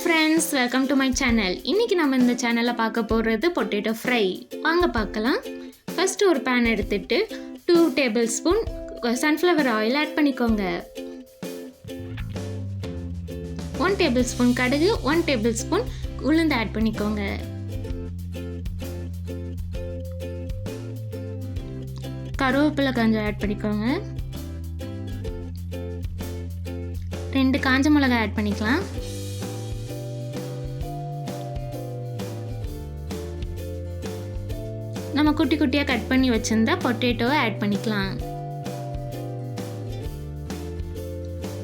Friends, welcome to my channel. இன்றைக்கி நம்ம இந்த சேனலில் பார்க்க போகிறது பொட்டேட்டோ ஃப்ரை. வாங்க பார்க்கலாம். ஃபஸ்ட்டு ஒரு பேன் எடுத்துகிட்டு 2 tablespoon sunflower oil add பண்ணிக்கோங்க. 1 டேபிள் ஸ்பூன் கடுகு, 1 டேபிள் ஸ்பூன் உளுந்து ஆட் பண்ணிக்கோங்க. கருவேப்பிலை கொஞ்சம் ஆட் பண்ணிக்கோங்க. 2 காஞ்ச மிளகாய் ஆட் பண்ணிக்கலாம். நம்ம குட்டி குட்டியாக கட் பண்ணி வச்சிருந்தா பொட்டேட்டோவை ஆட் பண்ணிக்கலாம்.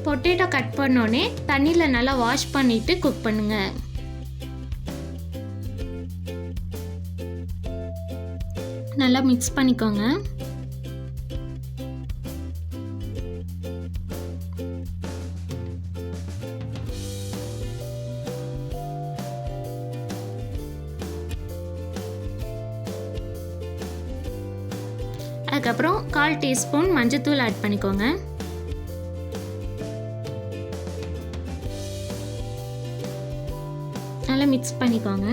பொட்டேட்டோ கட் பண்ணோடனே தண்ணியில் நல்லா வாஷ் பண்ணிவிட்டு குக் பண்ணுங்க. நல்லா மிக்ஸ் பண்ணிக்கோங்க. அதுக்கப்புறம் 1/4 டீஸ்பூன் மஞ்சத்தூள் ஆட் பண்ணிக்கோங்க. நல்லா மிக்ஸ் பண்ணிக்கோங்க.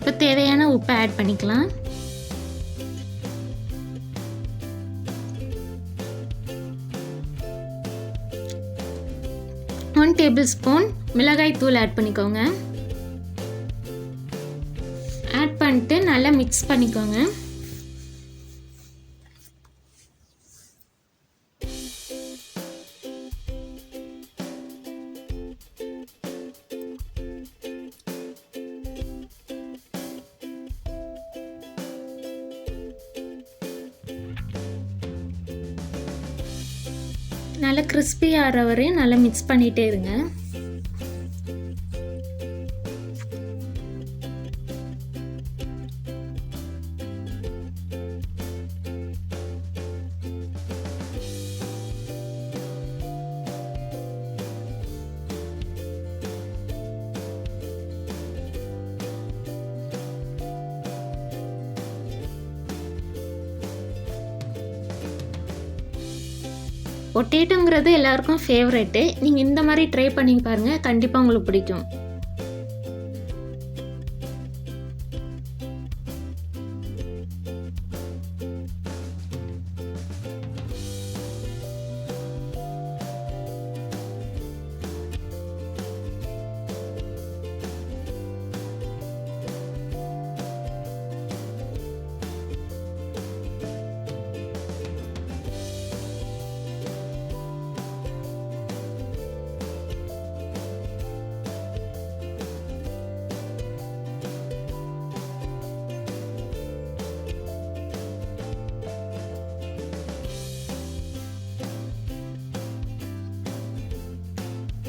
இப்போ தேவையான உப்பை ஆட் பண்ணிக்கலாம். ஒன் டேபிள் ஸ்பூன் மிளகாய் தூள் ஆட் பண்ணிக்கோங்க. ஆட் பண்ணிட்டு நல்லா மிக்ஸ் பண்ணிக்கோங்க. நல்லா கிறிஸ்பி ஆகிற வரையும் நல்லா மிக்ஸ் பண்ணிகிட்டே இருங்க. பொட்டேட்டோங்கிறது எல்லாருக்கும் ஃபேவரெட்டு. நீங்கள் இந்த மாதிரி ட்ரை பண்ணி பாருங்கள், கண்டிப்பாக உங்களுக்கு பிடிக்கும்.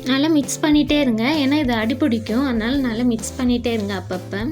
நல்லா மிக்ஸ் பண்ணிகிட்டே இருங்க, ஏன்னா இது அடி பிடிக்கும். அதனால நல்லா மிக்ஸ் பண்ணிகிட்டே இருங்க அப்பப்போ.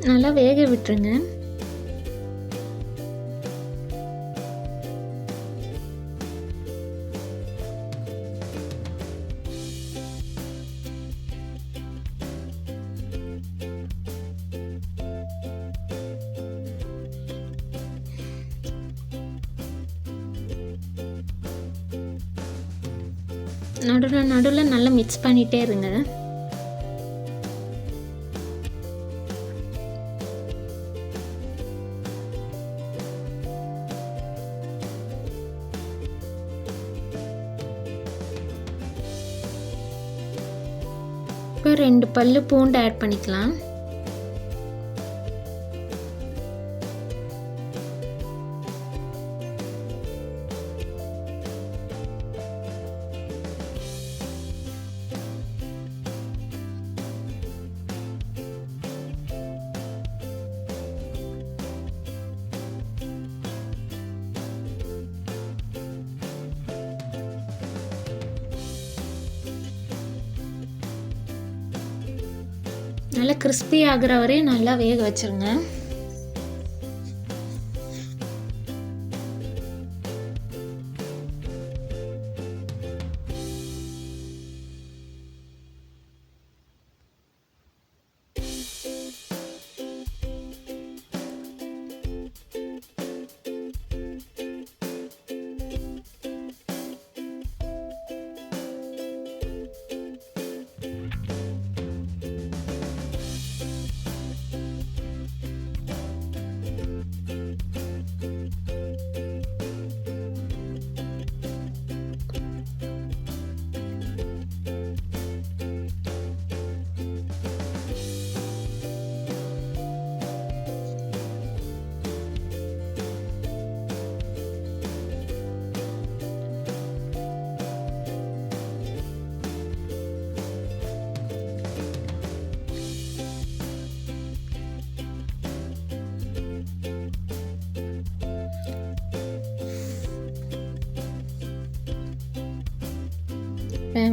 நல்லா வேக விட்டுருங்க. நடுவில் நடுவில் நல்லா மிக்ஸ் பண்ணிகிட்டே இருங்க. இப்போ 2 பல்லு பூண்டு ஆட் பண்ணிக்கலாம். நல்லா கிறிஸ்பி ஆகிற வரையும் நல்லா வேக வச்சுருங்க.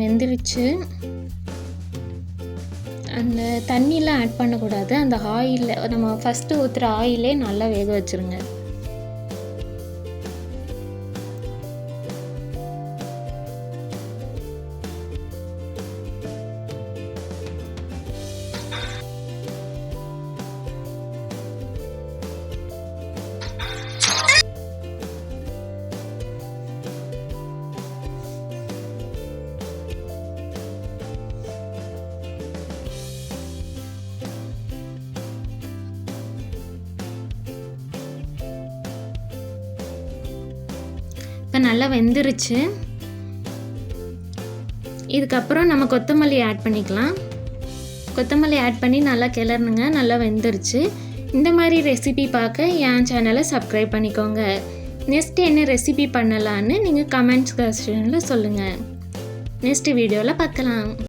வெந்துருச்சு. அந்த தண்ணியெலாம் ஆட் பண்ணக்கூடாது. அந்த ஆயிலில் நம்ம ஃபஸ்ட்டு ஊற்றுற ஆயிலே நல்லா வேக வச்சுருங்க. இப்போ நல்லா வெந்துருச்சு. இதுக்கப்புறம் நம்ம கொத்தமல்லி ஆட் பண்ணிக்கலாம். கொத்தமல்லி ஆட் பண்ணி நல்லா கிளறணுங்க. நல்லா வெந்துருச்சு. இந்த மாதிரி ரெசிபி பார்க்க என் சேனலை சப்ஸ்கிரைப் பண்ணிக்கோங்க. நெக்ஸ்ட் என்ன ரெசிபி பண்ணலான்னு நீங்கள் கமெண்ட்ஸ் செக்ஷனில் சொல்லுங்கள். நெக்ஸ்ட் வீடியோவில் பார்க்கலாம்.